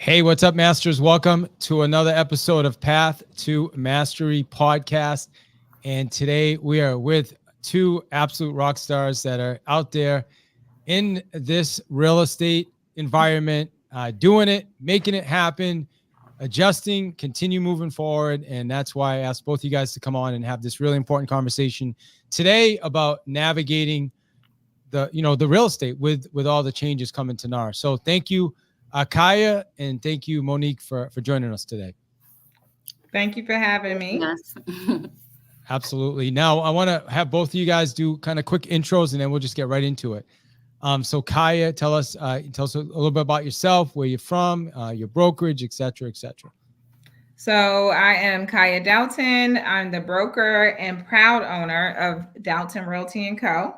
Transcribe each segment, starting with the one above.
Hey, what's up, Masters? Welcome to another episode of Path to Mastery podcast. And today we are with two absolute rock stars that are out there in this real estate environment, doing it, making it happen, adjusting, continue moving forward. And that's why I asked both of you guys to come on and have this really important conversation today about navigating the real estate with all the changes coming to NAR. So thank you, Kaya, and thank you, Monique, for joining us today. Thank you for having me. Yes. Absolutely. Now, I want to have both of you guys do kind of quick intros, and then we'll just get right into it. So Kaya, tell us a little bit about yourself, where you're from, your brokerage, et cetera, et cetera. So I am Kaya Doughton. I'm the broker and proud owner of Doughton Realty & Co.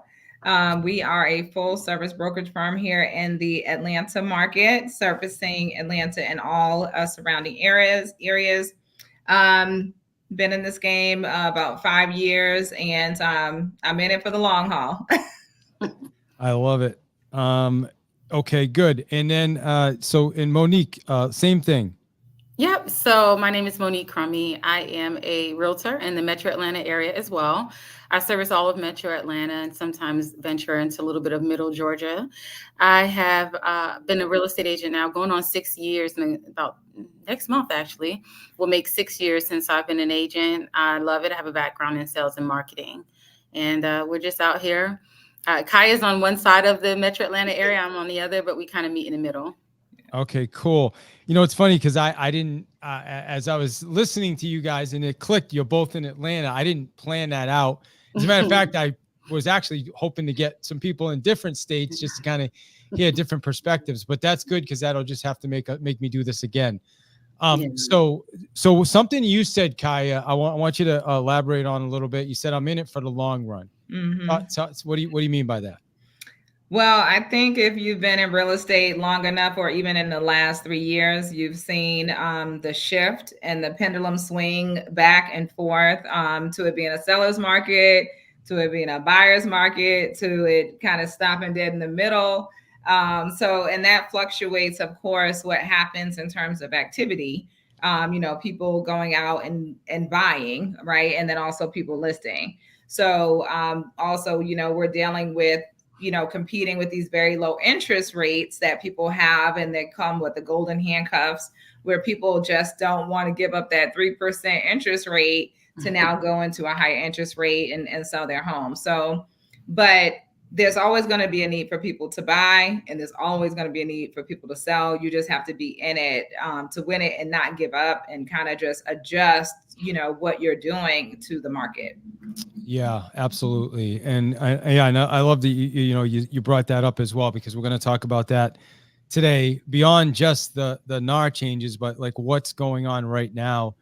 We are a full-service brokerage firm here in the Atlanta market, servicing Atlanta and all surrounding areas. Been in this game about 5 years, and I'm in it for the long haul. I love it. Okay, good. And then, so in Monique, same thing. Yep. So my name is Monique Crummy. I am a realtor in the Metro Atlanta area as well. I service all of Metro Atlanta and sometimes venture into a little bit of Middle Georgia. I have been a real estate agent now going on 6 years, and about next month actually will make 6 years since I've been an agent. I love it. I have a background in sales and marketing, and we're just out here. Kaya's on one side of the Metro Atlanta area. I'm on the other, but we kind of meet in the middle. Okay, cool. You know, it's funny because I didn't, as I was listening to you guys and it clicked, you're both in Atlanta. I didn't plan that out. As a matter of fact, I was actually hoping to get some people in different states just to kind of hear different perspectives, but that's good because that'll just have to make me do this again. So something you said, Kaya, I want you to elaborate on a little bit. You said, I'm in it for the long run. Mm-hmm. So what do you mean by that? Well, I think if you've been in real estate long enough, or even in the last 3 years, you've seen the shift and the pendulum swing back and forth to it being a seller's market, to it being a buyer's market, to it kind of stopping dead in the middle. And that fluctuates, of course, what happens in terms of activity. People going out and buying, right? And then also people listing. So also, we're dealing with competing with these very low interest rates that people have, and they come with the golden handcuffs where people just don't want to give up that 3% interest rate to now go into a higher interest rate and sell their home. So, but there's always going to be a need for people to buy, and there's always going to be a need for people to sell. You just have to be in it to win it and not give up, and kind of just adjust, what you're doing to the market. Yeah, absolutely. And I love that you brought that up as well, because we're going to talk about that today beyond just the NAR changes, but like what's going on right now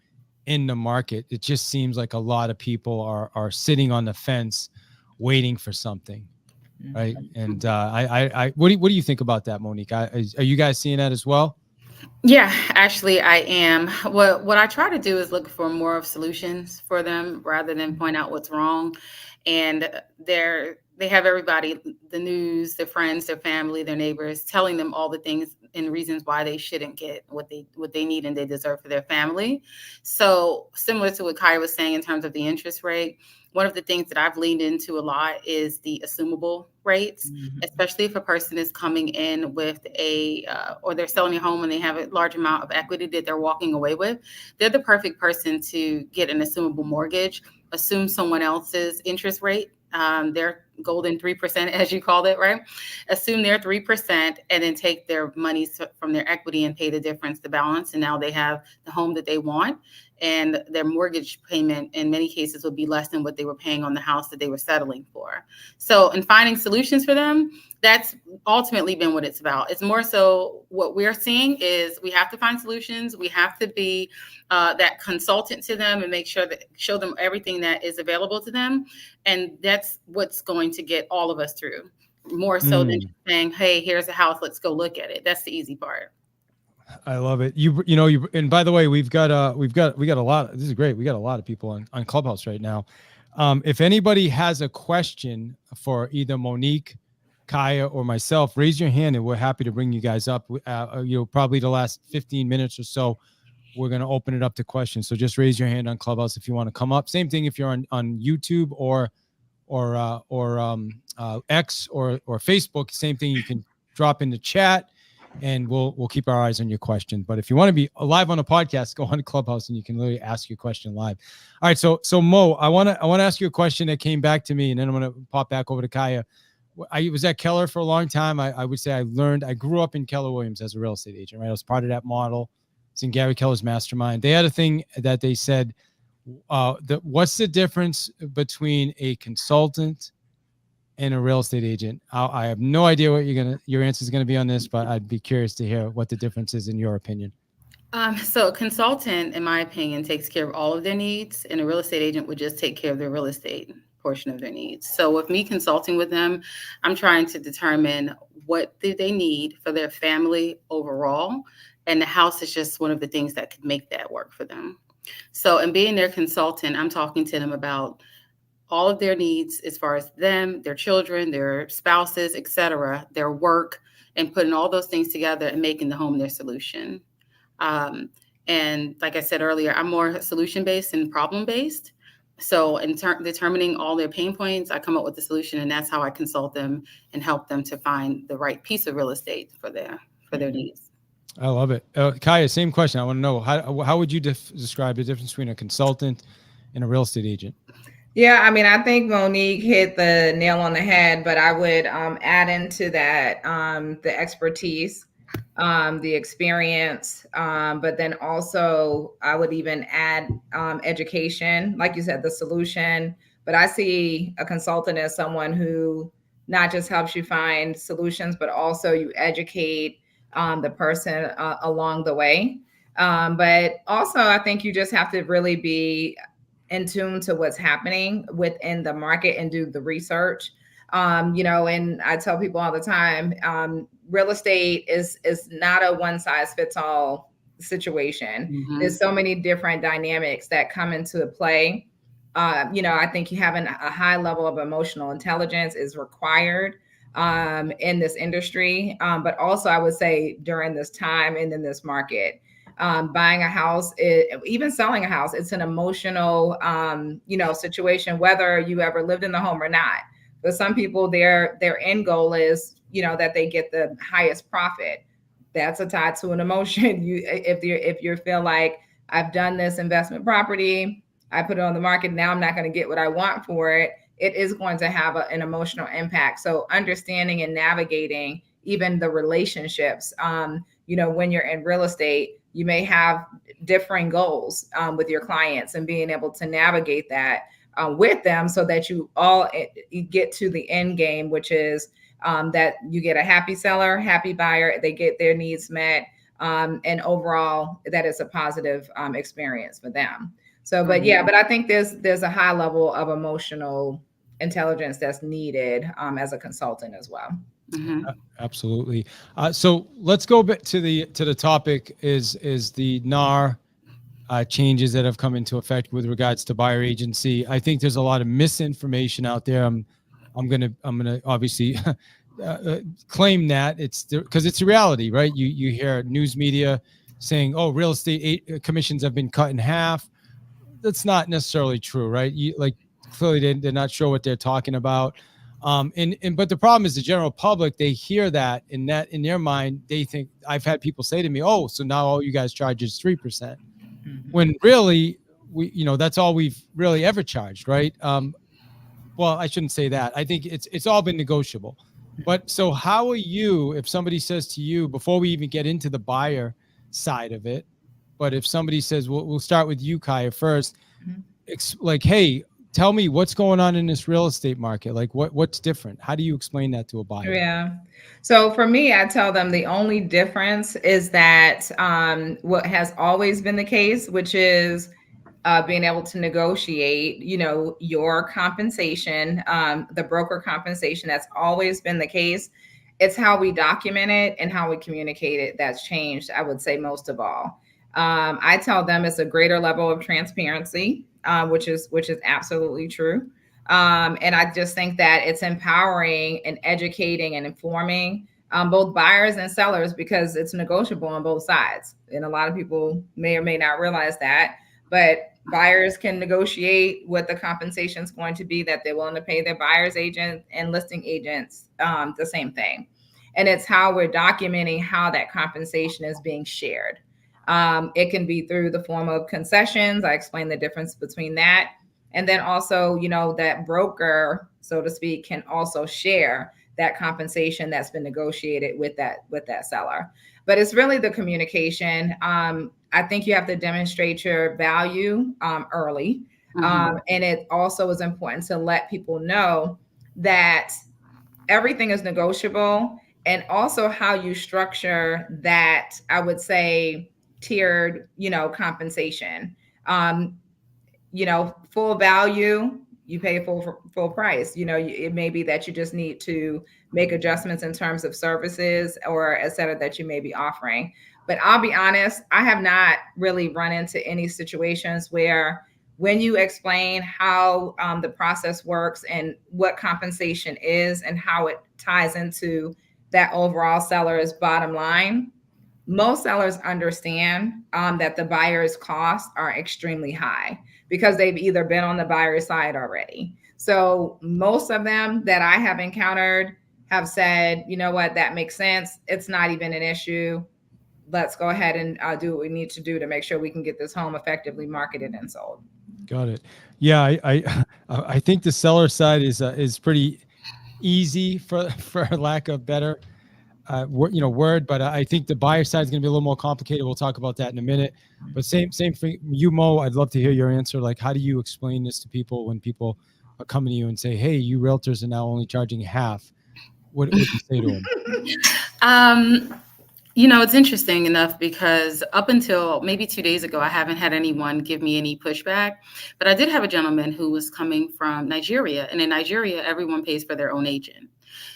in the market. It just seems like a lot of people are sitting on the fence waiting for something. Right. And what do you think about that, Monique? Are you guys seeing that as well? Yeah, actually, I am. What I try to do is look for more of solutions for them rather than point out what's wrong. And they have everybody, the news, their friends, their family, their neighbors, telling them all the things and reasons why they shouldn't get what they need and they deserve for their family. So similar to what Kaya was saying in terms of the interest rate, one of the things that I've leaned into a lot is the assumable rates, especially if a person is coming in with or they're selling a home and they have a large amount of equity that they're walking away with. They're the perfect person to get an assumable mortgage, assume someone else's interest rate, their golden 3%, as you called it, right? Assume their 3% and then take their money from their equity and pay the difference, the balance. And now they have the home that they want, and their mortgage payment in many cases would be less than what they were paying on the house that they were settling for. So in finding solutions for them, that's ultimately been what it's about. It's more so what we're seeing is we have to find solutions. We have to be that consultant to them and show them everything that is available to them. And that's what's going to get all of us through, more so than saying, hey, here's a house, let's go look at it. That's the easy part. I love it. And by the way, we got a lot. This is great. We got a lot of people on Clubhouse right now. If anybody has a question for either Monique Kaya or myself, raise your hand and we're happy to bring you guys up. Probably the last 15 minutes or so, we're going to open it up to questions. So just raise your hand on Clubhouse if you want to come up. Same thing if you're on YouTube or X or Facebook. Same thing. You can drop in the chat, and we'll keep our eyes on your question. But if you want to be live on a podcast, go on Clubhouse and you can literally ask your question live. All right. So Mo, I want to ask you a question that came back to me, and then I'm going to pop back over to Kaya. I was at Keller for a long time. I would say I grew up in Keller Williams as a real estate agent, right? I was part of that model. It's in Gary Keller's mastermind. They had a thing that they said, what's the difference between a consultant and a real estate agent? I have no idea what your answer is going to be on this, but I'd be curious to hear what the difference is in your opinion. So a consultant, in my opinion, takes care of all of their needs, and a real estate agent would just take care of their real estate portion of their needs. So with me consulting with them, I'm trying to determine what do they need for their family overall, and the house is just one of the things that could make that work for them. So in being their consultant, I'm talking to them about all of their needs as far as them, their children, their spouses, etc., their work, and putting all those things together and making the home their solution. And like I said earlier, I'm more solution-based and problem-based. So in determining all their pain points, I come up with a solution, and that's how I consult them and help them to find the right piece of real estate for their needs. I love it. Kaya, same question. I want to know, how would you describe the difference between a consultant and a real estate agent? Yeah, I mean, I think Monique hit the nail on the head, but I would add into that the expertise, the experience, but then also I would even add education, like you said, the solution. But I see a consultant as someone who not just helps you find solutions, but also you educate the person along the way. But also, I think you just have to really be in tune to what's happening within the market and do the research. And I tell people all the time, real estate is not a one size fits all situation. Mm-hmm. There's so many different dynamics that come into play. I think having a high level of emotional intelligence is required in this industry. But also I would say during this time and in this market, buying a house, even selling a house, it's an emotional, situation, whether you ever lived in the home or not. But some people, their end goal is, that they get the highest profit. That's a tie to an emotion. If you feel like I've done this investment property, I put it on the market, now I'm not going to get what I want for it. It is going to have an emotional impact. So understanding and navigating even the relationships, when you're in real estate, you may have differing goals with your clients, and being able to navigate that with them so that you get to the end game, which is that you get a happy seller, happy buyer, they get their needs met, and overall that is a positive experience for them. So, but I think there's a high level of emotional intelligence that's needed as a consultant as well. Mm-hmm. Absolutely. So let's go back to the topic is the NAR changes that have come into effect with regards to buyer agency. I think there's a lot of misinformation out there. I'm gonna obviously claim that it's because it's a reality, right? You hear news media saying, "Oh, real estate commissions have been cut in half." That's not necessarily true, right? Clearly they're not sure what they're talking about. But the problem is the general public, they hear that in their mind, they think, I've had people say to me, "Oh, so now all you guys charge is 3%. Mm-hmm. When really that's all we've really ever charged, right? Well, I shouldn't say that. I think it's all been negotiable. But so how are you, if somebody says to you, before we even get into the buyer side of it, but if somebody says, we'll start with you, Kaya, first, like, hey, tell me what's going on in this real estate market. Like what's different? How do you explain that to a buyer? Yeah. So for me, I tell them the only difference is that what has always been the case, which is being able to negotiate, your compensation, the broker compensation. That's always been the case. It's how we document it and how we communicate it that's changed, I would say, most of all. I tell them it's a greater level of transparency, which is absolutely true. And I just think that it's empowering and educating and informing both buyers and sellers, because it's negotiable on both sides. And a lot of people may or may not realize that, but buyers can negotiate what the compensation is going to be that they're willing to pay their buyer's agent, and listing agents, the same thing. And it's how we're documenting how that compensation is being shared. It can be through the form of concessions. I explained the difference between that. And then also, that broker, so to speak, can also share that compensation that's been negotiated with that seller. But it's really the communication. I think you have to demonstrate your value early. And it also is important to let people know that everything is negotiable, and also how you structure that, I would say, tiered, compensation. Full value, you pay full price. It may be that you just need to make adjustments in terms of services or et cetera that you may be offering. But I'll be honest, I have not really run into any situations where, when you explain how the process works and what compensation is and how it ties into that overall seller's bottom line, most sellers understand that the buyer's costs are extremely high, because they've either been on the buyer's side already. So most of them that I have encountered have said, you know what, that makes sense. It's not even an issue. Let's go ahead and do what we need to do to make sure we can get this home effectively marketed and sold. Got it. Yeah, I think the seller side is pretty easy, for lack of better word, but I think the buyer side is going to be a little more complicated. We'll talk about that in a minute. But same for you, Mo. I'd love to hear your answer. Like, how do you explain this to people when people are coming to you and say, "Hey, you realtors are now only charging half"? What do you say to them? It's interesting enough, because up until maybe 2 days ago, I haven't had anyone give me any pushback. But I did have a gentleman who was coming from Nigeria, and in Nigeria, everyone pays for their own agent.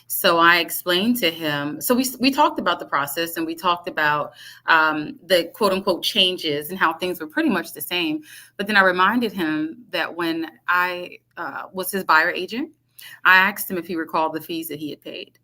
So I explained to him, so we talked about the process, and we talked about the quote unquote changes and how things were pretty much the same. But then I reminded him that when I was his buyer agent, I asked him if he recalled the fees that he had paid.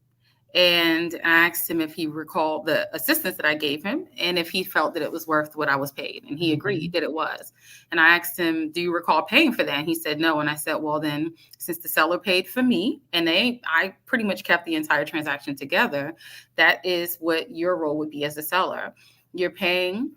And I asked him if he recalled the assistance that I gave him, and if he felt that it was worth what I was paid. And he agreed that it was. And I asked him, do you recall paying for that? And he said no. And I said, well, then, since the seller paid for me, and I pretty much kept the entire transaction together, that is what your role would be as a seller. You're paying.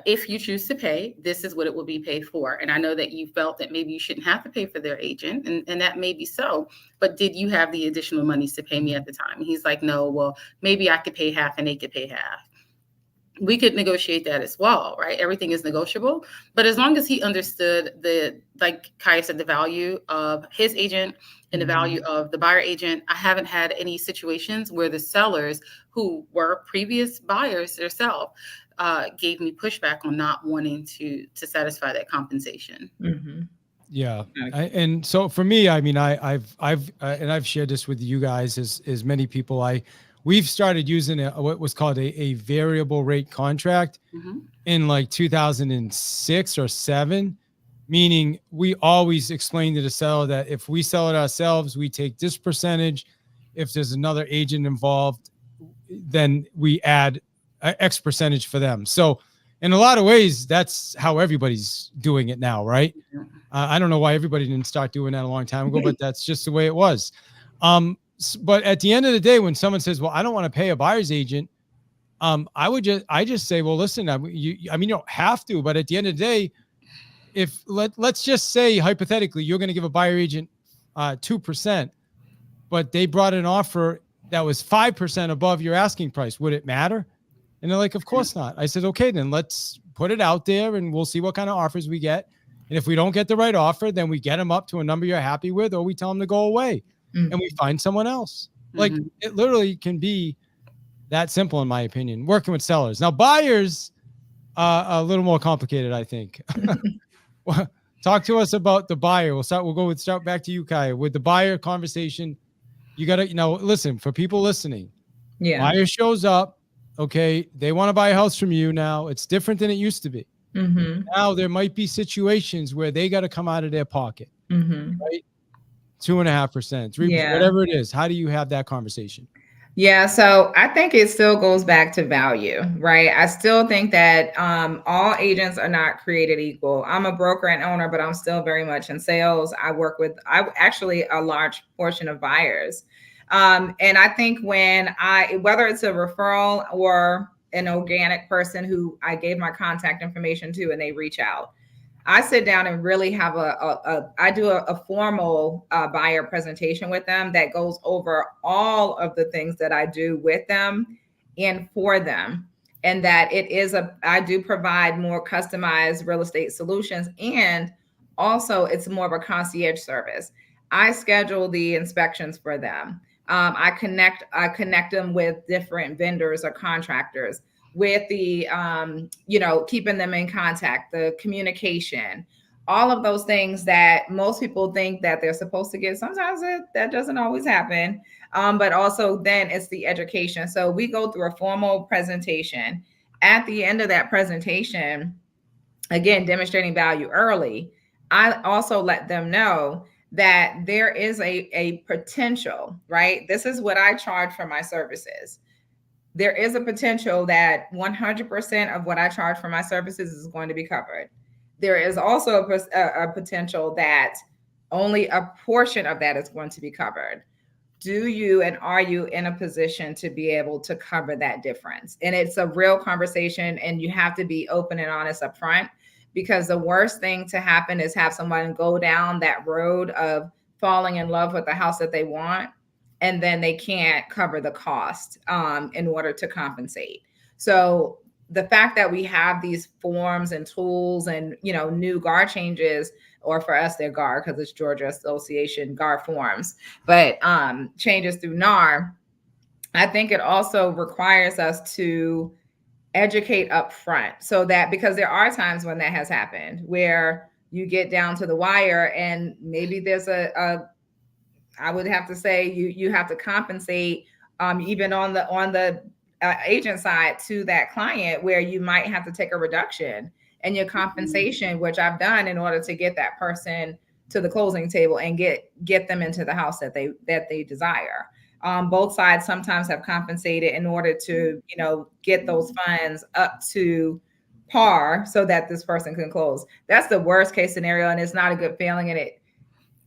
If you choose to pay, this is what it will be paid for. And I know that you felt that maybe you shouldn't have to pay for their agent, and that may be so. But did you have the additional monies to pay me at the time? And he's like, no, well, maybe I could pay half and they could pay half. We could negotiate that as well, right? Everything is negotiable. But as long as he understood like Kaya said, the value of his agent and the value of the buyer agent, I haven't had any situations where the sellers who were previous buyers themselves gave me pushback on not wanting to satisfy that compensation. Yeah. And so for me, I mean, I've shared this with you guys as many people. We've started using what was called a variable rate contract in like 2006 or 7, meaning we always explain to the seller that if we sell it ourselves, we take this percentage. If there's another agent involved, then we add X percentage for them. So in a lot of ways, that's how everybody's doing it now, right? I don't know why everybody didn't start doing that a long time ago, but that's just the way it was. But at the end of the day, when someone says, well, I don't want to pay a buyer's agent, I just say, well, listen, you don't have to, but at the end of the day, if let's just say hypothetically, you're going to give a buyer agent 2%, but they brought an offer that was 5% above your asking price, would it matter? And they're like, of course not. I said, okay, then let's put it out there and we'll see what kind of offers we get. And if we don't get the right offer, then we get them up to a number you're happy with, or we tell them to go away and we find someone else. Like it literally can be that simple, in my opinion, working with sellers. Now, buyers are a little more complicated, I think. Talk to us about the buyer. We'll start back to you, Kaya, with the buyer conversation. You got to, listen, for people listening, buyer shows up. Okay, they want to buy a house from you now. It's different than it used to be. Now there might be situations where they got to come out of their pocket, right? 2.5%, 3%, Yeah. whatever it is. How do you have that conversation? Yeah, so I think it still goes back to value, right? I still think that all agents are not created equal. I'm a broker and owner, but I'm still very much in sales. I actually a large portion of buyers. And I think whether it's a referral or an organic person who I gave my contact information to and they reach out, I sit down and really have I do a formal buyer presentation with them that goes over all of the things that I do with them and for them. And that I do provide more customized real estate solutions. And also it's more of a concierge service. I schedule the inspections for them. I connect them with different vendors or contractors with the keeping them in contact, the communication, all of those things that most people think that they're supposed to get. Sometimes that doesn't always happen. But also then it's the education. So we go through a formal presentation. At the end of that presentation, again, demonstrating value early, I also let them know that there is a potential, right? This is what I charge for my services. There is a potential that 100% of what I charge for my services is going to be covered. There is also a potential that only a portion of that is going to be covered. Do you and are you in a position to be able to cover that difference? And it's a real conversation, and you have to be open and honest up front, because the worst thing to happen is have someone go down that road of falling in love with the house that they want, and then they can't cover the cost in order to compensate. So the fact that we have these forms and tools and new GAR changes, or for us they're GAR because it's Georgia Association GAR forms, but changes through NAR, I think it also requires us to educate up front, so that, because there are times when that has happened where you get down to the wire and maybe there's I would have to say you have to compensate even on the agent side to that client, where you might have to take a reduction in your compensation, which I've done in order to get that person to the closing table and get them into the house that they desire. Both sides sometimes have compensated in order to get those funds up to par so that this person can close. That's the worst case scenario, and it's not a good feeling. And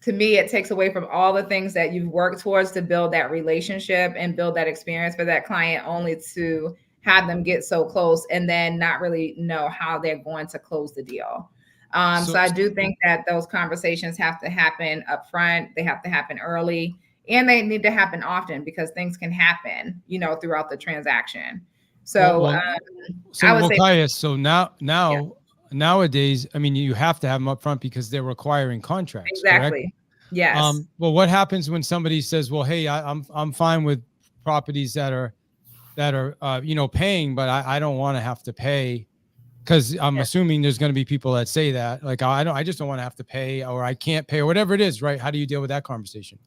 to me, it takes away from all the things that you've worked towards to build that relationship and build that experience for that client, only to have them get so close and then not really know how they're going to close the deal. So I do think that those conversations have to happen up front. They have to happen early, and they need to happen often, because things can happen, throughout the transaction. So I would say, Kaya, so yeah, nowadays, I mean, you have to have them up front because they're requiring contracts, correct? exactly. Yes. Well, what happens when somebody says, well, hey, I'm fine with properties that are paying, but I don't want to have to pay, because I'm assuming there's going to be people that say that, like, I just don't want to have to pay, or I can't pay, or whatever it is, right? How do you deal with that conversation?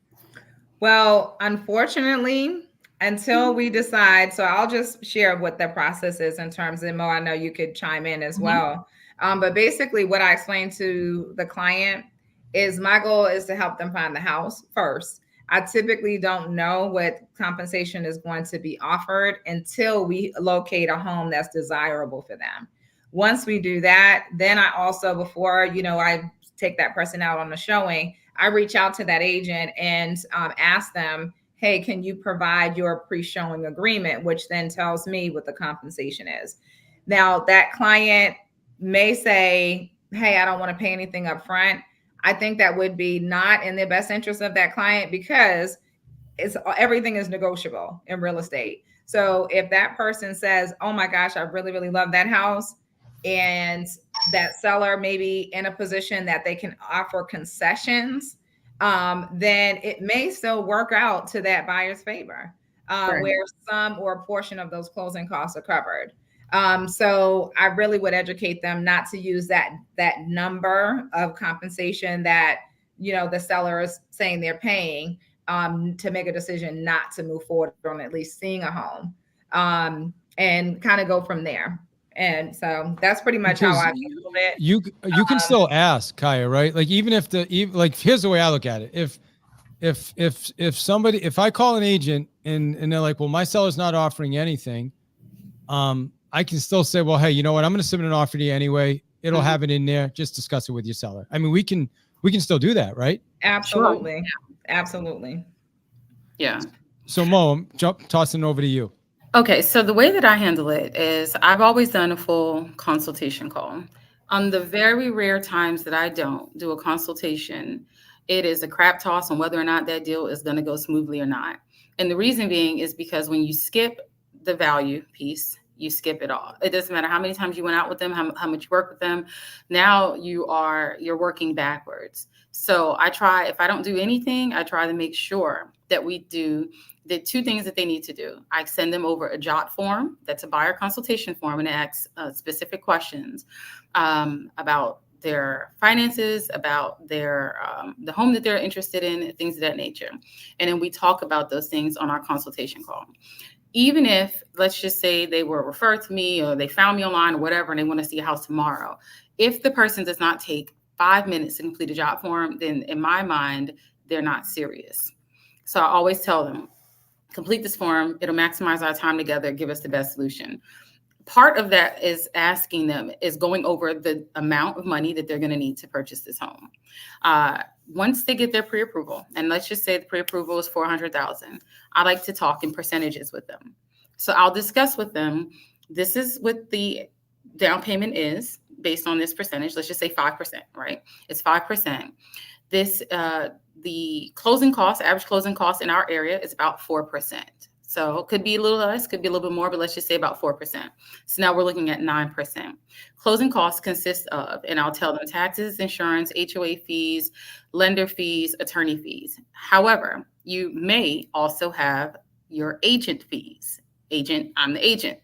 Well, unfortunately, until we decide, so I'll just share what the process is in terms of, Mo, I know you could chime in as well. But basically what I explained to the client is my goal is to help them find the house first. I typically don't know what compensation is going to be offered until we locate a home that's desirable for them. Once we do that, then I also, before, I take that person out on the showing, I reach out to that agent and ask them, hey, can you provide your pre-showing agreement, which then tells me what the compensation is. Now, that client may say, hey, I don't want to pay anything up front. I think that would be not in the best interest of that client, because everything is negotiable in real estate. So if that person says, oh my gosh, I really, really love that house, and that seller may be in a position that they can offer concessions, then it may still work out to that buyer's favor, where some or a portion of those closing costs are covered. So I really would educate them not to use that number of compensation that the seller is saying they're paying, to make a decision not to move forward on at least seeing a home, and kind of go from there. And so that's pretty much how I handled it. You can still ask, Kaya, right? Like, even if like, here's the way I look at it. if I call an agent and they're like, well, my seller's not offering anything, I can still say, well, hey, you know what? I'm going to submit an offer to you anyway. It'll have it in there. Just discuss it with your seller. I mean, we can still do that, right? Absolutely. Sure. Absolutely. Yeah. So Mo, I'm tossing it over to you. Okay, so the way that I handle it is I've always done a full consultation call. On the very rare times that I don't do a consultation, it is a crap toss on whether or not that deal is going to go smoothly or not. And the reason being is because when you skip the value piece, you skip it all. It doesn't matter how many times you went out with them, how much you work with them. Now you're working backwards. So I try, if I don't do anything, I try to make sure that we do the two things that they need to do. I send them over a JOT form. That's a buyer consultation form, and it asks specific questions about their finances, about their the home that they're interested in, things of that nature. And then we talk about those things on our consultation call. Even if, let's just say they were referred to me or they found me online or whatever, and they want to see a house tomorrow, if the person does not take 5 minutes to complete a JOT form, then in my mind, they're not serious. So I always tell them, complete this form. It'll maximize our time together, give us the best solution. Part of that is asking them, is going over the amount of money that they're going to need to purchase this home. Once they get their pre-approval, and let's just say the pre-approval is $400,000, I like to talk in percentages with them. So I'll discuss with them, this is what the down payment is based on this percentage. Let's just say 5%, right? It's 5%. This, the closing cost, average closing cost in our area is about 4%. So it could be a little less, could be a little bit more, but let's just say about 4%. So now we're looking at 9%. Closing costs consist of, and I'll tell them, taxes, insurance, HOA fees, lender fees, attorney fees. However, you may also have your agent fees. I'm the agent.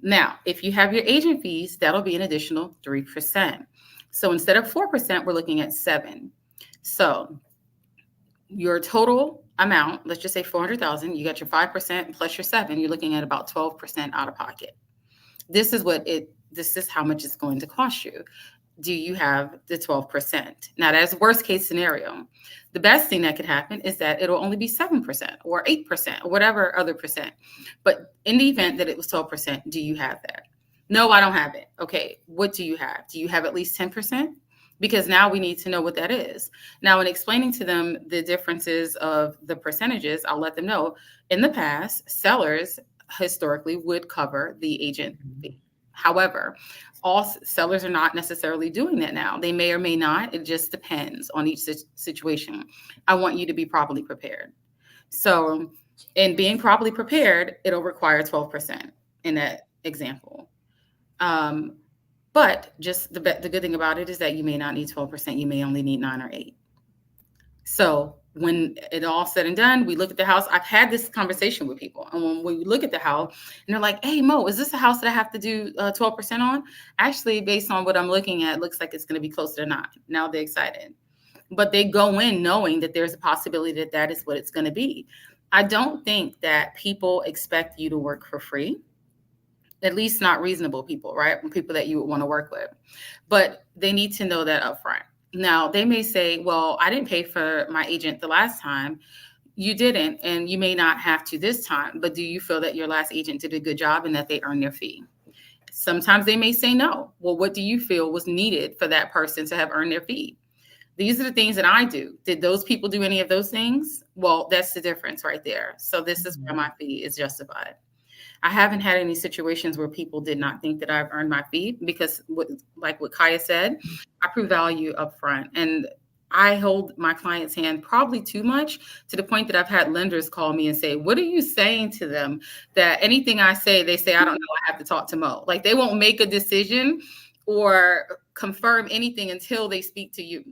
Now, if you have your agent fees, that'll be an additional 3%. So instead of 4%, we're looking at 7%. So your total amount, let's just say 400,000, you got your 5% plus your 7%, you're looking at about 12% out of pocket. This is how much it's going to cost you. Do you have the 12%? Now that's worst case scenario. The best thing that could happen is that it'll only be 7% or 8% or whatever other percent. But in the event that it was 12%, do you have that? No, I don't have it. Okay, what do you have? Do you have at least 10%? Because now we need to know what that is. Now, in explaining to them the differences of the percentages, I'll let them know in the past, sellers historically would cover the agent fee. However, all sellers are not necessarily doing that now. They may or may not. It just depends on each situation. I want you to be properly prepared. So in being properly prepared, it'll require 12% in that example. But just the good thing about it is that you may not need 12%. You may only need 9 or 8. So when it all said and done, we look at the house. I've had this conversation with people. And when we look at the house and they're like, hey, Mo, is this a house that I have to do 12% on? Actually, based on what I'm looking at, it looks like it's going to be closer to 9. Now they're excited. But they go in knowing that there's a possibility that that is what it's going to be. I don't think that people expect you to work for free. At least not reasonable people, right? People that you would want to work with. But they need to know that upfront. Now, they may say, well, I didn't pay for my agent the last time. You didn't, and you may not have to this time. But do you feel that your last agent did a good job and that they earned their fee? Sometimes they may say no. Well, what do you feel was needed for that person to have earned their fee? These are the things that I do. Did those people do any of those things? Well, that's the difference right there. So this is where my fee is justified. I haven't had any situations where people did not think that I've earned my fee because, like what Kaya said, I prove value up front. And I hold my client's hand probably too much to the point that I've had lenders call me and say, what are you saying to them that anything I say, they say, I don't know, I have to talk to Mo. Like they won't make a decision or confirm anything until they speak to you.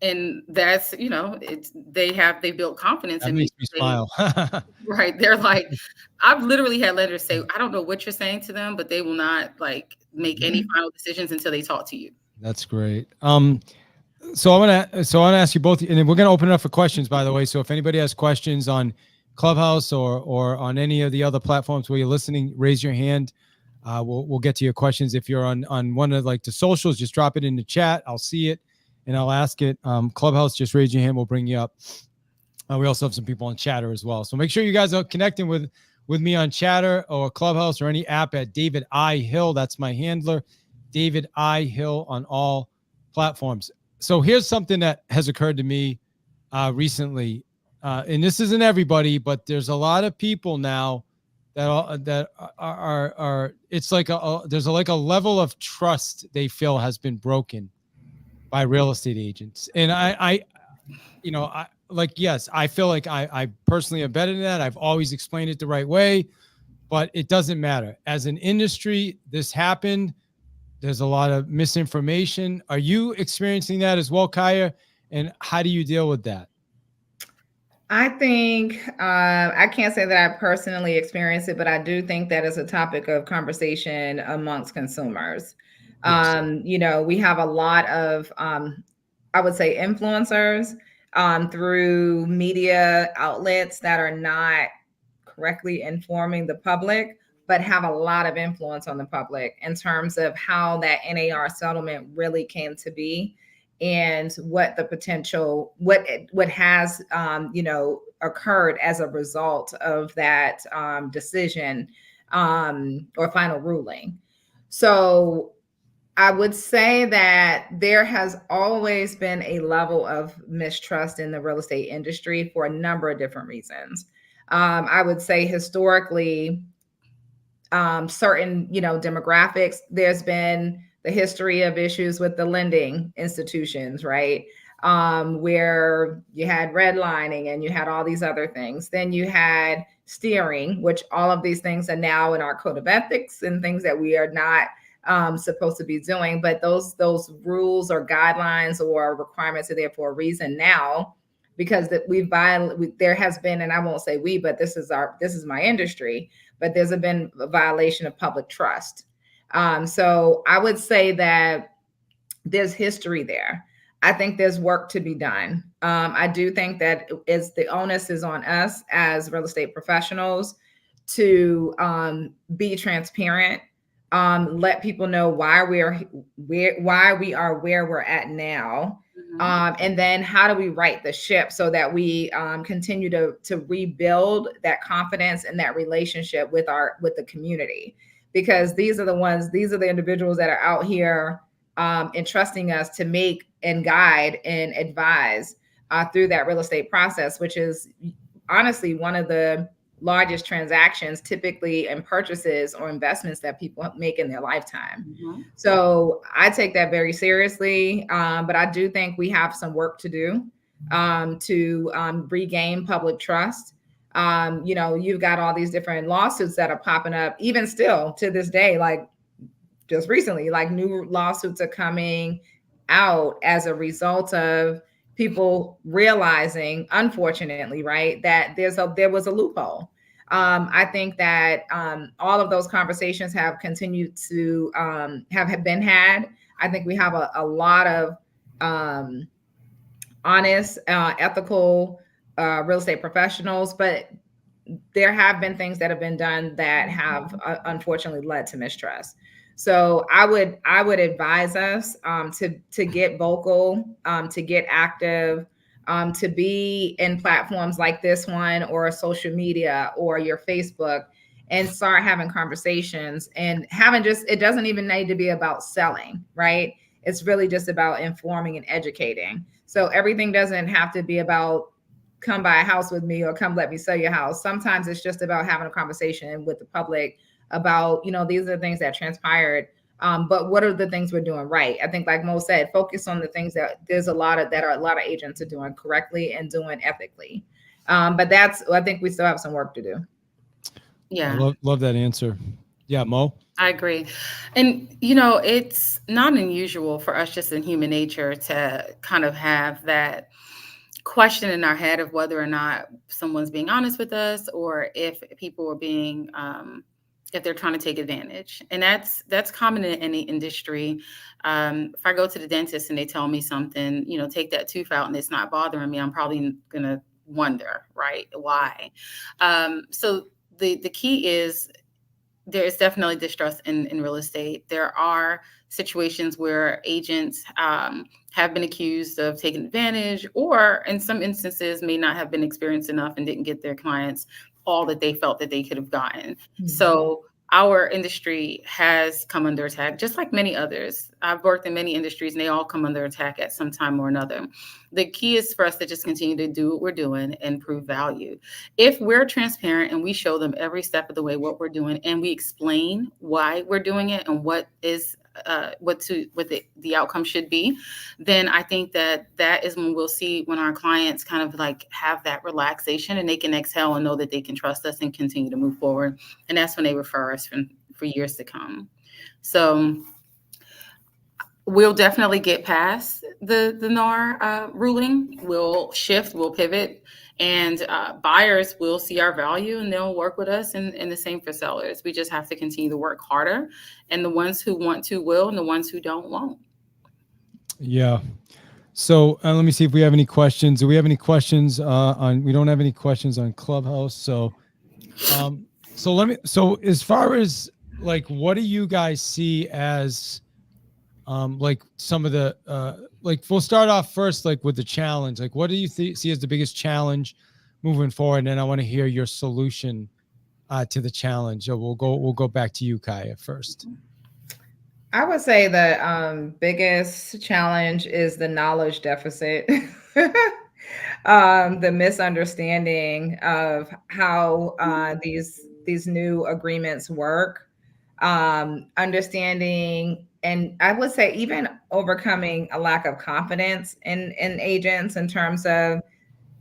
And that's, they built confidence in me. Makes me smile. Right. They're like, I've literally had lenders say, I don't know what you're saying to them, but they will not make any final decisions until they talk to you. That's great. So I want to ask you both, and then we're going to open it up for questions, by the way. So if anybody has questions on Clubhouse or on any of the other platforms where you're listening, raise your hand. We'll get to your questions. If you're on one of the socials, just drop it in the chat. I'll see it. and I'll ask it. Clubhouse, just raise your hand. We'll bring you up. We also have some people on Chatter as well. So make sure you guys are connecting with me on Chatter or Clubhouse or any app at David I. Hill. That's my handler, David I. Hill on all platforms. So here's something that has occurred to me recently. And this isn't everybody, but there's a lot of people now that are it's like there's like a level of trust they feel has been broken by real estate agents. And I yes, I feel like I personally am better than that. I've always explained it the right way, but it doesn't matter. As an industry, this happened. There's a lot of misinformation. Are you experiencing that as well, Kaya? And how do you deal with that? I think I can't say that I personally experienced it, but I do think that is a topic of conversation amongst consumers. Yes. We have a lot of, I would say, influencers through media outlets that are not correctly informing the public, but have a lot of influence on the public in terms of how that NAR settlement really came to be and what the potential, what has, occurred as a result of that decision or final ruling. So I would say that there has always been a level of mistrust in the real estate industry for a number of different reasons. I would say historically, certain demographics, there's been the history of issues with the lending institutions, right? Where you had redlining and you had all these other things. Then you had steering, which all of these things are now in our code of ethics and things that we are not supposed to be doing. But those rules or guidelines or requirements are there for a reason now, because there has been, and I won't say we, but this is my industry, but there's been a violation of public trust. So I would say that there's history there. I think there's work to be done. I do think that the onus is on us as real estate professionals to be transparent, let people know why we are where we're at now. And then how do we right the ship so that we continue to rebuild that confidence and that relationship with the community, because these are the individuals that are out here entrusting us to make and guide and advise through that real estate process, which is honestly one of the largest transactions typically and purchases or investments that people make in their lifetime. So I take that very seriously. But I do think we have some work to do to regain public trust. You've got all these different lawsuits that are popping up, even still to this day, like just recently, like new lawsuits are coming out as a result of people realizing, unfortunately, right, that there was a loophole. I think that all of those conversations have continued to have been had. I think we have a lot of honest, ethical real estate professionals, but there have been things that have been done that have unfortunately led to mistrust. So I would advise us to get vocal, to get active, to be in platforms like this one or social media or your Facebook, and start having conversations and it doesn't even need to be about selling, right? It's really just about informing and educating. So everything doesn't have to be about come buy a house with me or come let me sell your house. Sometimes it's just about having a conversation with the public about, these are the things that transpired. But what are the things we're doing right? I think, like Mo said, focus on the things that a lot of agents are doing correctly and doing ethically. But I think we still have some work to do. Yeah. I love that answer. Yeah, Mo? I agree. And, it's not unusual for us just in human nature to kind of have that question in our head of whether or not someone's being honest with us or if people are being, if they're trying to take advantage. And that's common in any industry. If I go to the dentist and they tell me something, take that tooth out and it's not bothering me, I'm probably going to wonder, right? Why? So the key is there is definitely distrust in real estate. There are situations where agents have been accused of taking advantage, or in some instances may not have been experienced enough and didn't get their clients all that they felt that they could have gotten. So our industry has come under attack, just like many others. I've worked in many industries and they all come under attack at some time or another. The key is for us to just continue to do what we're doing and prove value. If we're transparent and we show them every step of the way what we're doing, and we explain why we're doing it and what is what the outcome should be, then I think that is when we'll see when our clients kind of like have that relaxation and they can exhale and know that they can trust us and continue to move forward. And that's when they refer us for years to come. So we'll definitely get past the NAR ruling. We'll shift, we'll pivot, and buyers will see our value and they'll work with us, and the same for sellers. We just have to continue to work harder, and the ones who want to will, and the ones who don't won't. Yeah. So let me see if we have any questions. Do we have any questions we don't have any questions on Clubhouse. So so as far as like, what do you guys see as like some of the like, we'll start off first like with the challenge. Like, what do you see as the biggest challenge moving forward? And then I want to hear your solution to the challenge. So we'll go back to you, Kaya, first. I would say the biggest challenge is the knowledge deficit. The misunderstanding of how these new agreements work, understanding, and I would say even overcoming a lack of confidence in agents in terms of,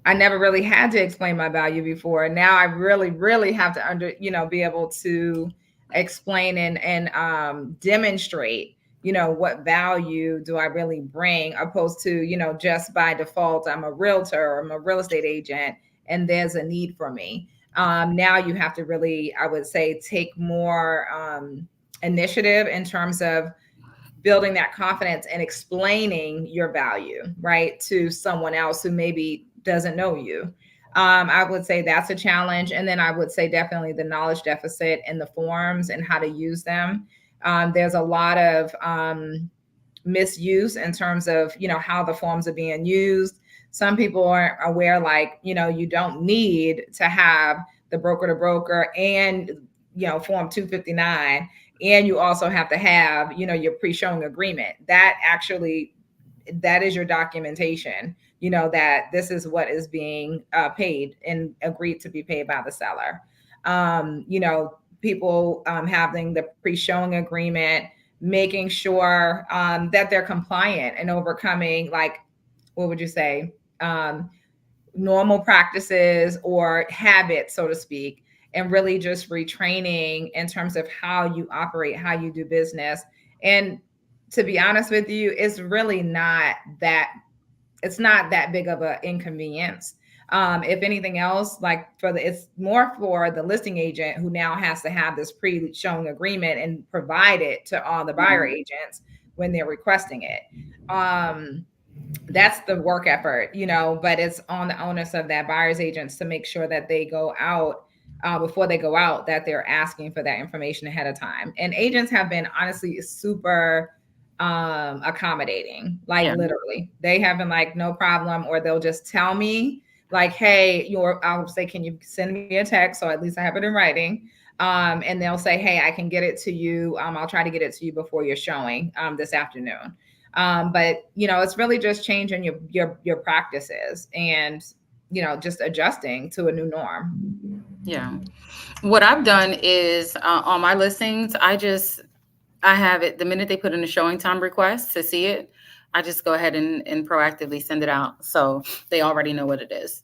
I never really had to explain my value before. Now I really, really have to be able to explain and demonstrate, what value do I really bring, opposed to, just by default, I'm a realtor or I'm a real estate agent and there's a need for me. Now you have to really, I would say, take more initiative in terms of building that confidence and explaining your value, right, to someone else who maybe doesn't know you. I would say that's a challenge. And then I would say definitely the knowledge deficit in the forms and how to use them. There's a lot of misuse in terms of, how the forms are being used. Some people aren't aware, like, you don't need to have the broker to broker and, form 259. And you also have to have, your pre-showing agreement. That is your documentation, that this is what is being paid and agreed to be paid by the seller. People having the pre-showing agreement, making sure that they're compliant and overcoming, like, what would you say, normal practices or habits, so to speak, and really just retraining in terms of how you operate, how you do business. And to be honest with you, it's really not that big of an inconvenience. If anything else, like it's more for the listing agent who now has to have this pre-showing agreement and provide it to all the buyer agents when they're requesting it. That's the work effort, but it's on the onus of that buyer's agents to make sure that they go out before they go out, that they're asking for that information ahead of time. And agents have been honestly super accommodating, like literally they have been like, no problem. Or they'll just tell me like, hey, I'll say, can you send me a text? So at least I have it in writing. And they'll say, hey, I can get it to you. I'll try to get it to you before you're showing this afternoon. But it's really just changing your practices and, just adjusting to a new norm. Yeah. What I've done is on my listings, I have it the minute they put in a showing time request to see it. I just go ahead and proactively send it out, so they already know what it is.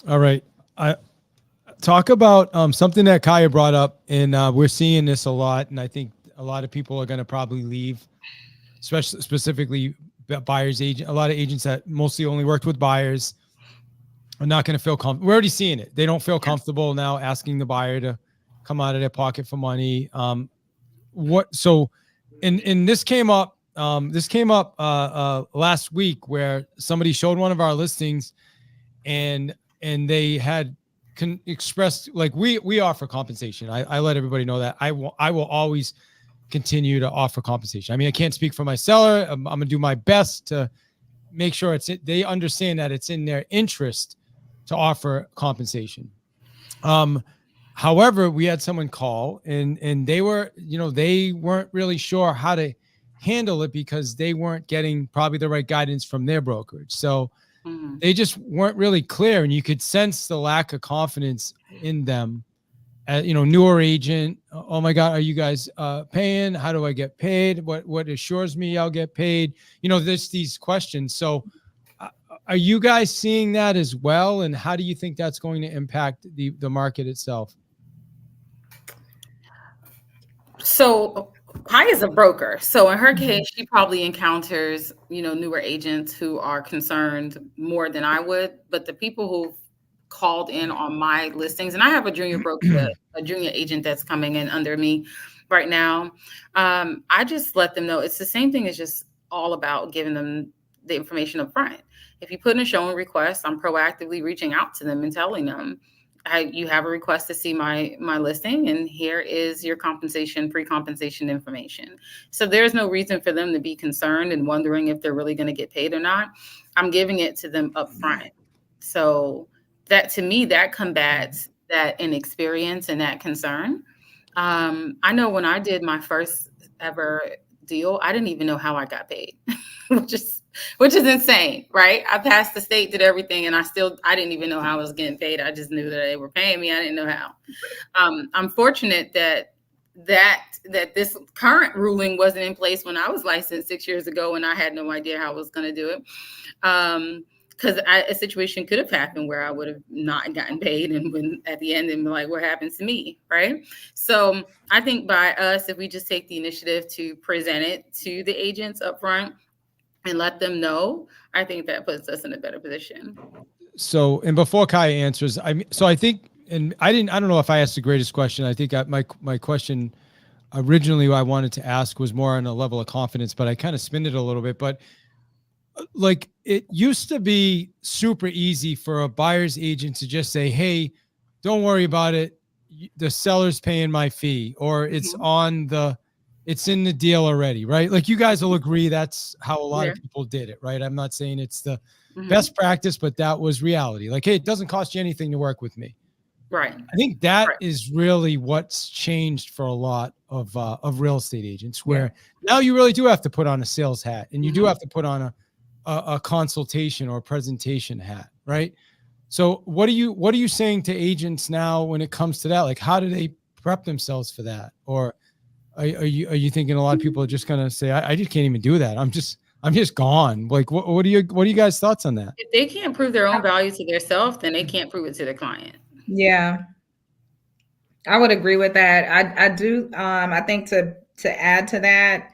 All right. I talk about something that Kaya brought up, and we're seeing this a lot, and I think a lot of people are going to probably leave, especially specifically buyers agent. A lot of agents that mostly only worked with buyers are not going to feel comfortable. We're already seeing it. They don't feel comfortable now asking the buyer to come out of their pocket for money. So this came up last week, where somebody showed one of our listings and they had express, like we offer compensation. I let everybody know that I will always continue to offer compensation. I mean, I can't speak for my seller. I'm going to do my best to make sure they understand that it's in their interest to offer compensation. However, we had someone call and they were, they weren't really sure how to handle it because they weren't getting probably the right guidance from their brokerage. So they just weren't really clear, and you could sense the lack of confidence in them. Newer agent. Oh my God, are you guys paying? How do I get paid? What assures me I'll get paid? There's these questions. So are you guys seeing that as well? And how do you think that's going to impact the market itself? So Pi is a broker. So in her case, she probably encounters, newer agents who are concerned more than I would. But the people who called in on my listings, and I have a junior broker, a junior agent that's coming in under me right now. I just let them know it's the same thing. It's just all about giving them the information up front. If you put in a showing request, I'm proactively reaching out to them and telling them, you have a request to see my listing, and here is your pre-compensation information. So there's no reason for them to be concerned and wondering if they're really going to get paid or not. I'm giving it to them up front. So that, to me, that combats that inexperience and that concern. I know when I did my first ever deal, I didn't even know how I got paid, which is insane, right? I passed the state, did everything, and I didn't even know how I was getting paid. I just knew that they were paying me. I didn't know how. I'm fortunate that this current ruling wasn't in place when I was licensed 6 years ago, and I had no idea how I was going to do it. Because a situation could have happened where I would have not gotten paid, and when at the end, and be like, what happens to me, right? So I think by us, if we just take the initiative to present it to the agents up front and let them know, I think that puts us in a better position. So, and before Kaya answers, I think, and I don't know if I asked the greatest question. I think my question originally I wanted to ask was more on a level of confidence, but I kind of spinned it a little bit. But like, it used to be super easy for a buyer's agent to just say, hey, don't worry about it. The seller's paying my fee, or it's it's in the deal already, right? Like, you guys will agree that's how a lot of people did it, right? I'm not saying it's the best practice, but that was reality. Like, hey, it doesn't cost you anything to work with me. Right. I think that is really what's changed for a lot of real estate agents, where now you really do have to put on a sales hat, and you do have to put on a consultation or presentation hat, right? So what are you saying to agents now when it comes to that? Like, how do they prep themselves for that? Or are you thinking a lot of people are just going to say, I just can't even do that. I'm just gone. Like, what are you guys' thoughts on that? If they can't prove their own value to themselves, then they can't prove it to their client. Yeah, I would agree with that. I do. I think to add to that,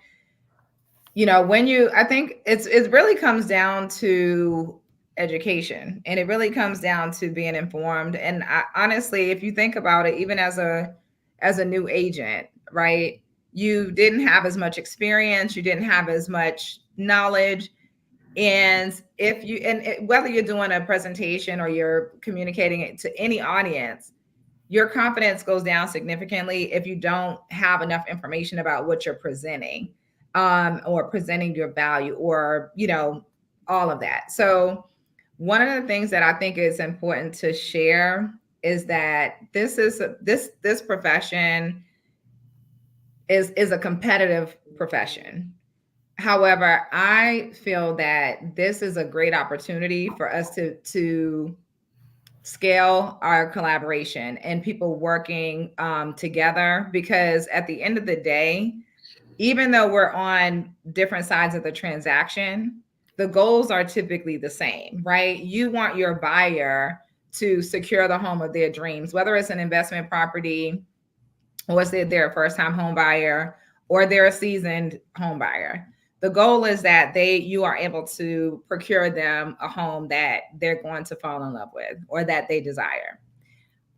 I think it really comes down to education, and it really comes down to being informed. And honestly, if you think about it, even as a new agent, right, you didn't have as much experience, you didn't have as much knowledge. And whether you're doing a presentation or you're communicating it to any audience, your confidence goes down significantly if you don't have enough information about what you're presenting, or presenting your value, or, all of that. So one of the things that I think is important to share is that this profession is a competitive profession. However, I feel that this is a great opportunity for us to scale our collaboration and people working together, because at the end of the day, even though we're on different sides of the transaction, the goals are typically the same, right? You want your buyer to secure the home of their dreams, whether it's an investment property, or is it their first time home buyer, or they're a seasoned home buyer. The goal is that you are able to procure them a home that they're going to fall in love with, or that they desire.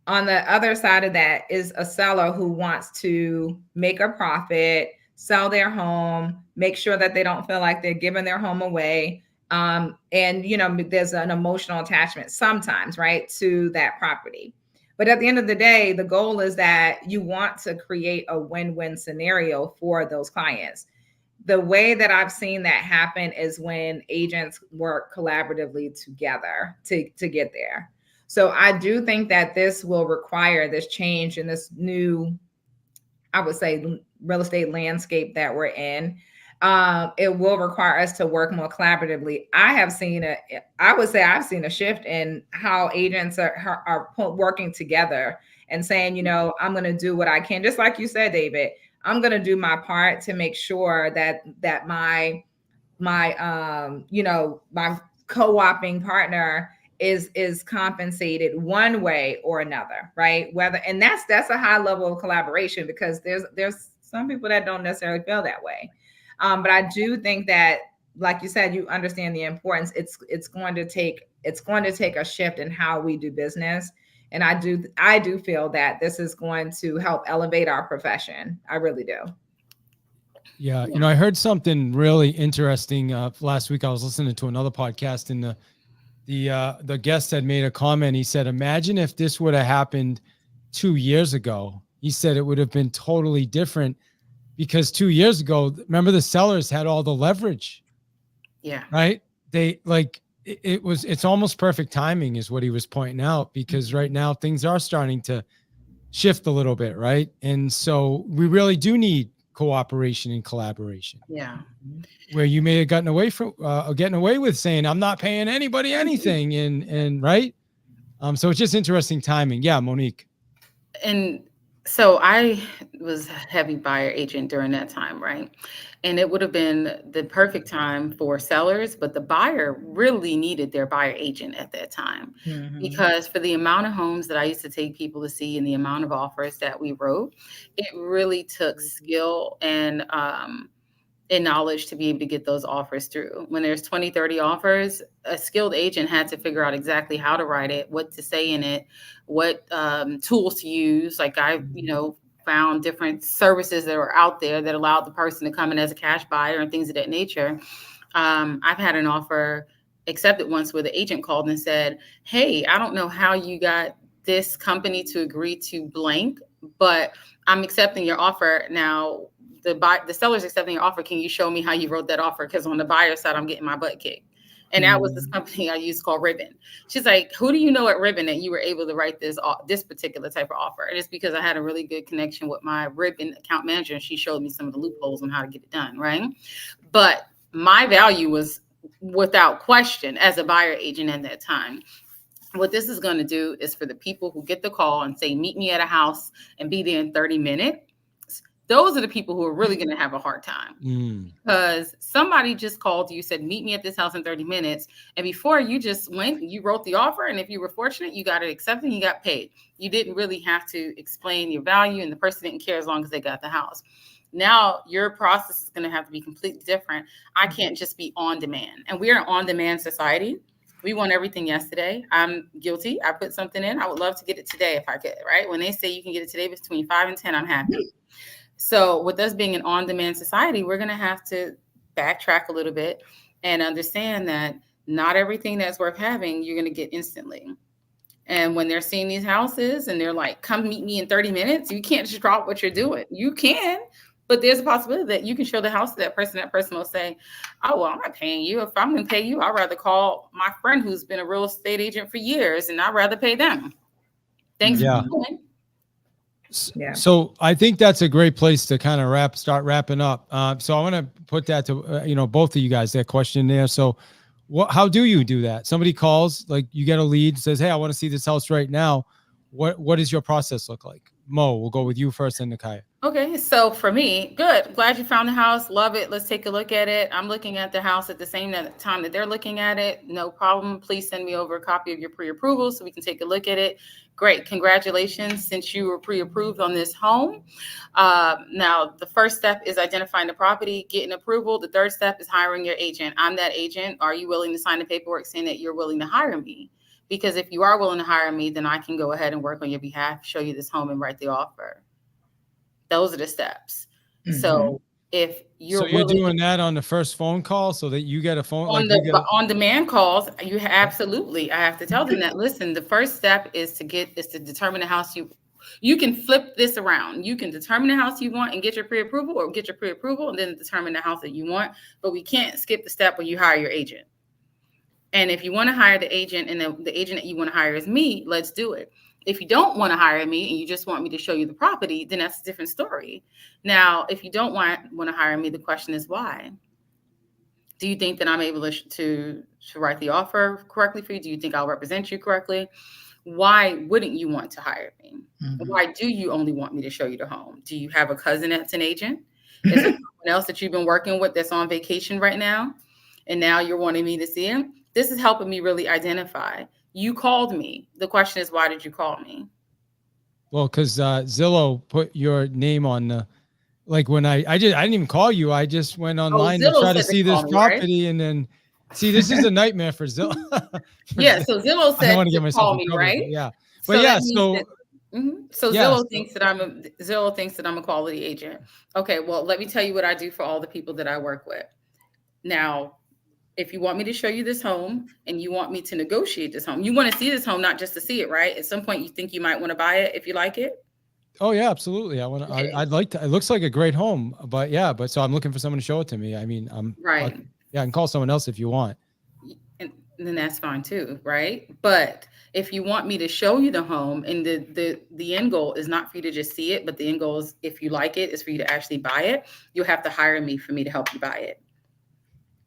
On the other side of that is a seller who wants to make a profit, sell their home, make sure that they don't feel like they're giving their home away. And, there's an emotional attachment sometimes, right, to that property. But at the end of the day, the goal is that you want to create a win-win scenario for those clients. The way that I've seen that happen is when agents work collaboratively together to get there. So I do think that this will require this change in this new, I would say, real estate landscape that we're in. It will require us to work more collaboratively. I would say I've seen a shift in how agents are working together and saying, you know, I'm going to do what I can. Just like you said, David, I'm going to do my part to make sure that my you know, my co-oping partner is compensated one way or another, right? Whether, and that's a high level of collaboration, because there's some people that don't necessarily feel that way. But I do think that, like you said, you understand the importance. It's going to take a shift in how we do business. And I do feel that this is going to help elevate our profession. I really do. Yeah, you know, I heard something really interesting last week. I was listening to another podcast, and the guest had made a comment. He said, "Imagine if this would have happened 2 years ago." He said it would have been totally different, because 2 years ago, remember, the sellers had all the leverage. Yeah. Right? They like it's almost perfect timing, is what he was pointing out, because right now things are starting to shift a little bit, right? And so we really do need cooperation and collaboration. Yeah. Where you may have gotten away from getting away with saying, I'm not paying anybody anything, and right. So it's just interesting timing. Yeah, Monique. And so I was a heavy buyer agent during that time, right? And it would have been the perfect time for sellers, but the buyer really needed their buyer agent at that time, because for the amount of homes that I used to take people to see and the amount of offers that we wrote, it really took skill and knowledge to be able to get those offers through. When there's 20, 30 offers, a skilled agent had to figure out exactly how to write it, what to say in it, what tools to use. Like I, found different services that were out there that allowed the person to come in as a cash buyer and things of that nature. I've had an offer accepted once where the agent called and said, "Hey, I don't know how you got this company to agree to blank, but I'm accepting your offer now. The seller's accepting your offer. Can you show me how you wrote that offer? Because on the buyer side, I'm getting my butt kicked." And that was this company I used called Ribbon. She's like, "Who do you know at Ribbon that you were able to write this particular type of offer?" And it's because I had a really good connection with my Ribbon account manager, and she showed me some of the loopholes on how to get it done, right? But my value was without question as a buyer agent at that time. What this is going to do is for the people who get the call and say, "Meet me at a house," and be there in 30 minutes. Those are the people who are really going to have a hard time, because somebody just called you, said, "Meet me at this house in 30 minutes. And before you just went, you wrote the offer. And if you were fortunate, you got it accepted and you got paid. You didn't really have to explain your value, and the person didn't care as long as they got the house. Now your process is going to have to be completely different. I can't just be on demand. And we are an on-demand society. We want everything yesterday. I'm guilty. I put something in. I would love to get it today if I could, right? When they say you can get it today between 5 and 10, I'm happy. So with us being an on-demand society, we're going to have to backtrack a little bit and understand that not everything that's worth having, you're going to get instantly. And when they're seeing these houses and they're like, "Come meet me in 30 minutes, you can't just drop what you're doing. You can, but there's a possibility that you can show the house to that person. That person will say, "Oh, well, I'm not paying you. If I'm going to pay you, I'd rather call my friend who's been a real estate agent for years, and I'd rather pay them." Thanks for doing. Yeah. So I think that's a great place to kind of start wrapping up. So I want to put that to, both of you guys, that question there. So how do you do that? Somebody calls, like you get a lead, says, "Hey, I want to see this house right now." What does your process look like? Mo, we'll go with you first, and Nakaya. Okay, so for me, good. Glad you found the house. Love it. Let's take a look at it. I'm looking at the house at the same time that they're looking at it. No problem. Please send me over a copy of your pre-approval so we can take a look at it. Great. Congratulations, since you were pre-approved on this home. Now, the first step is identifying the property, getting approval. The third step is hiring your agent. I'm that agent. Are you willing to sign the paperwork saying that you're willing to hire me? Because if you are willing to hire me, then I can go ahead and work on your behalf, show you this home, and write the offer. Those are the steps. So if you're So you're willing doing that on the first phone call so that you get a phone, on like you get the a, on demand calls, absolutely. I have to tell them that, listen, the first step is to determine the house you can flip this around. You can determine the house you want and get your pre-approval, or get your pre-approval and then determine the house that you want. But we can't skip the step when you hire your agent. And if you want to hire the agent and the agent that you want to hire is me, let's do it. If you don't want to hire me and you just want me to show you the property, then that's a different story. Now, if you don't want to hire me, the question is why? Do you think that I'm able to write the offer correctly for you? Do you think I'll represent you correctly? Why wouldn't you want to hire me? Mhm. Why do you only want me to show you the home? Do you have a cousin that's an agent? Is there someone else that you've been working with that's on vacation right now? And now you're wanting me to see him? This is helping me really identify. You called me. The question is, why did you call me? well, because Zillow put your name on the, like when I didn't even call you. I just went Oh, online to Zillow try to said to see this call me, right? property, and then see this is a nightmare for Zillow. Yeah, so Zillow I don't said want to to get myself call in me, trouble, right? but So yeah, that means so that So yeah, Zillow thinks that I'm a quality agent. Okay, well, let me tell you what I do for all the people that I work with. Now, if you want me to show you this home and you want me to negotiate this home, you want to see this home not just to see it, right? At some point, you think you might want to buy it if you like it. oh yeah, absolutely. I want to. Okay. I'd like to. It looks like a great home, but yeah, but so I'm looking for someone to show it to me. I mean, Right. yeah, I can call someone else if you want. And then that's fine too, right? But if you want me to show you the home, and the end goal is not for you to just see it, but the end goal is, if you like it, is for you to actually buy it, you'll have to hire me for me to help you buy it.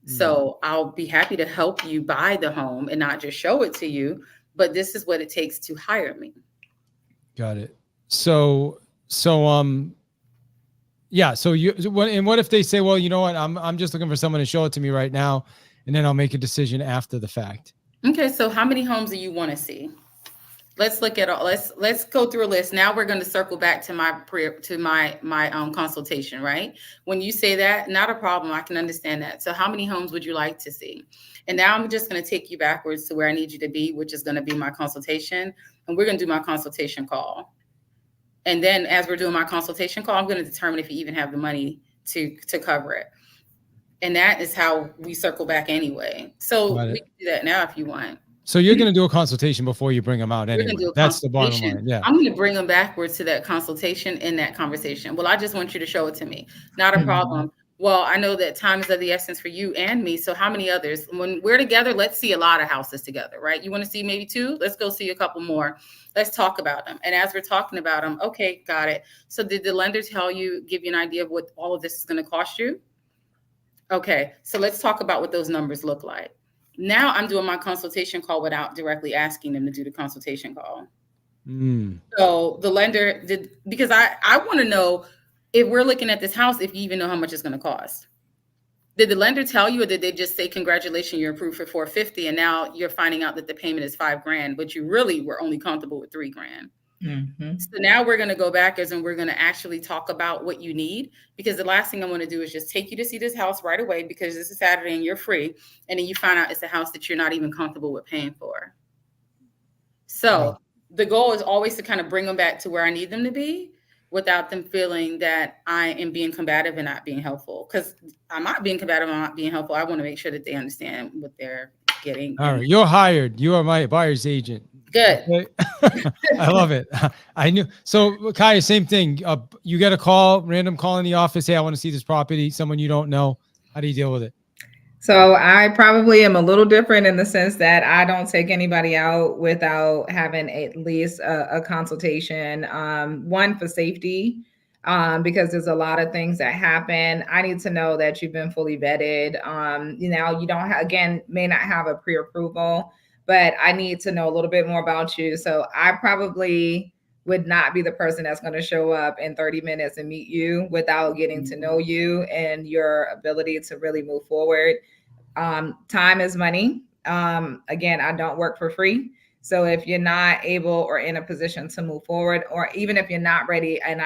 So I'll be happy to help you buy the home and not just show it to you, but this is what it takes to hire me. Got it. So yeah. So what if they say, well, you know what, I'm just looking for someone to show it to me right now, and then I'll make a decision after the fact. Okay, so how many homes do you want to see? Let's look at all. Let's go through a list. Now we're going to circle back to my consultation, right? When you say that, not a problem. I can understand that. So how many homes would you like to see? And now I'm just going to take you backwards to where I need you to be, which is going to be my consultation. And we're going to do my consultation call. And then as we're doing my consultation call, I'm going to determine if you even have the money to cover it. And that is how we circle back anyway. So we can do that now if you want. So you're going to do a consultation before you bring them out anyway. That's the bottom line. Yeah. I'm going to bring them backwards to that consultation in that conversation. Well, I just want you to show it to me. Not a problem. Well, I know that time is of the essence for you and me. So how many others? When we're together, let's see a lot of houses together, right? You want to see maybe 2? Let's go see a couple more. Let's talk about them. And as we're talking about them, okay, got it. So did the lender give you an idea of what all of this is going to cost you? Okay, so let's talk about what those numbers look like. Now I'm doing my consultation call without directly asking them to do the consultation call. So the lender did, because I want to know, if we're looking at this house, if you even know how much it's going to cost. Did the lender tell you, or did they just say, congratulations, you're approved for $450, and now you're finding out that the payment is $5,000, but you really were only comfortable with $3,000? So now we're going to go backwards and we're going to actually talk about what you need, because the last thing I want to do is just take you to see this house right away because this is Saturday and you're free, and then you find out it's a house that you're not even comfortable with paying for. So the goal is always to kind of bring them back to where I need them to be without them feeling that I am being combative and not being helpful, because I'm not being combative, I'm not being helpful. I want to make sure that they understand what they're getting. All right, you're hired. You are my buyer's agent. Good. Okay? I love it. I knew. So Kaya, same thing. You get a random call in the office. Hey, I want to see this property. Someone you don't know. How do you deal with it? So I probably am a little different in the sense that I don't take anybody out without having at least a consultation. One, for safety, because there's a lot of things that happen. I need to know that you've been fully vetted. You don't may not have a pre-approval, but I need to know a little bit more about you. So I probably would not be the person that's going to show up in 30 minutes and meet you without getting to know you and your ability to really move forward. Time is money. Again, I don't work for free. So if you're not able or in a position to move forward, or even if you're not ready and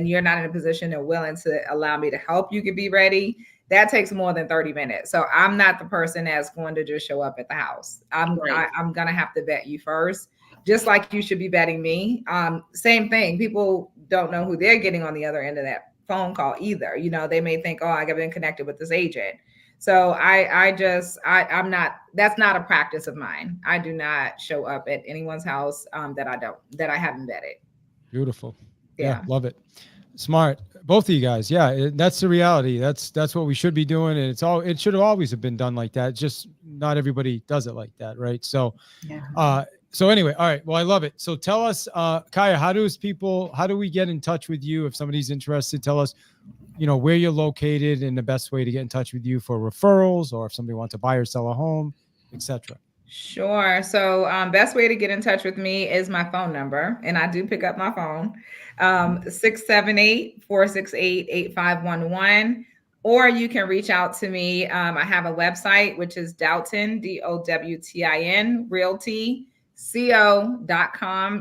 you're not in a position or willing to allow me to help you be ready, that takes more than 30 minutes. So I'm not the person that's going to just show up at the house. I'm going to have to vet you first, just like you should be vetting me. Same thing. People don't know who they're getting on the other end of that phone call either. You know, they may think, oh, I've been connected with this agent. So I'm not, that's not a practice of mine. I do not show up at anyone's house that I haven't vetted. Beautiful. Yeah. Love it. Smart. Both of you guys. Yeah. That's the reality. That's what we should be doing. And it should have always have been done like that. Just not everybody does it like that. Right. So, so anyway, all right. Well, I love it. So tell us, Kaya, how do we get in touch with you? If somebody's interested, tell us, where you're located and the best way to get in touch with you for referrals, or if somebody wants to buy or sell a home, etc. Sure. So best way to get in touch with me is my phone number. And I do pick up my phone, 678-468-8511. Or you can reach out to me. I have a website, which is Dowtin, DOWTIN, realtyco.com.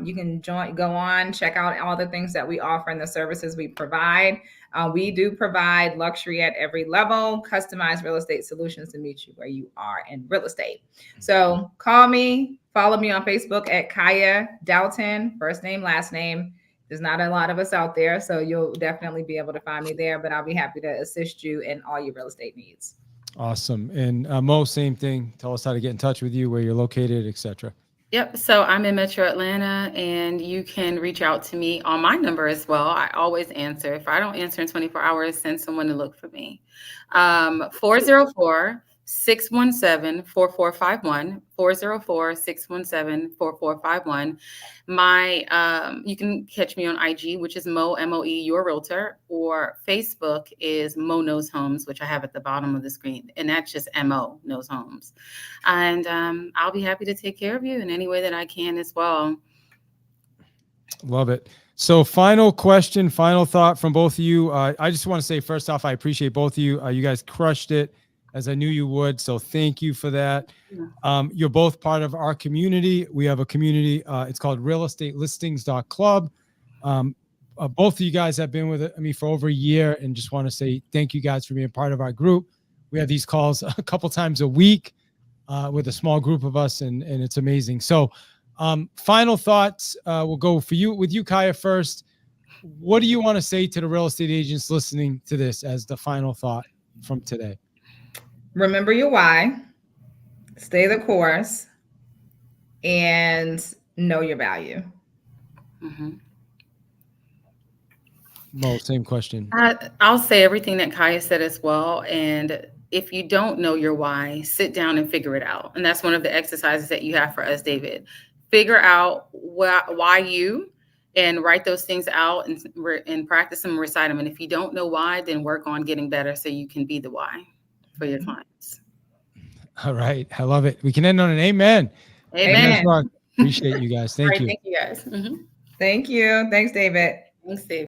You can go on, check out all the things that we offer and the services we provide. We do provide luxury at every level, customized real estate solutions to meet you where you are in real estate. So call me, follow me on Facebook at Kaya Dowtin, first name, last name. There's not a lot of us out there, so you'll definitely be able to find me there, but I'll be happy to assist you in all your real estate needs. Awesome. And Mo, same thing. Tell us how to get in touch with you, where you're located, etc. Yep. So I'm in Metro Atlanta, and you can reach out to me on my number as well. I always answer. If I don't answer in 24 hours, send someone to look for me. 404-617-4451, 404-617-4451. You can catch me on IG, which is Mo, M-O-E, Your Realtor, or Facebook is Mo Knows Homes, which I have at the bottom of the screen. And that's just M-O Knows Homes. And I'll be happy to take care of you in any way that I can as well. Love it. So final question, final thought from both of you. I just want to say, first off, I appreciate both of you. You guys crushed it, as I knew you would. So thank you for that. You're both part of our community. We have a community. It's called realestatelistings.club. Both of you guys have been with me for over a year, and just want to say thank you guys for being part of our group. We have these calls a couple times a week with a small group of us, and it's amazing. So final thoughts. We'll go with you, Kaya, first. What do you want to say to the real estate agents listening to this as the final thought from today? Remember your why, stay the course, and know your value. Mo, same question. I'll say everything that Kaya said as well. And if you don't know your why, sit down and figure it out. And that's one of the exercises that you have for us, David. Figure out why you, and write those things out and practice them and recite them. And if you don't know why, then work on getting better so you can be the why for your clients. All right. I love it. We can end on an amen. Amen. Appreciate you guys. Thank you. Thank you guys. Thank you. Thanks, David. Thanks, David.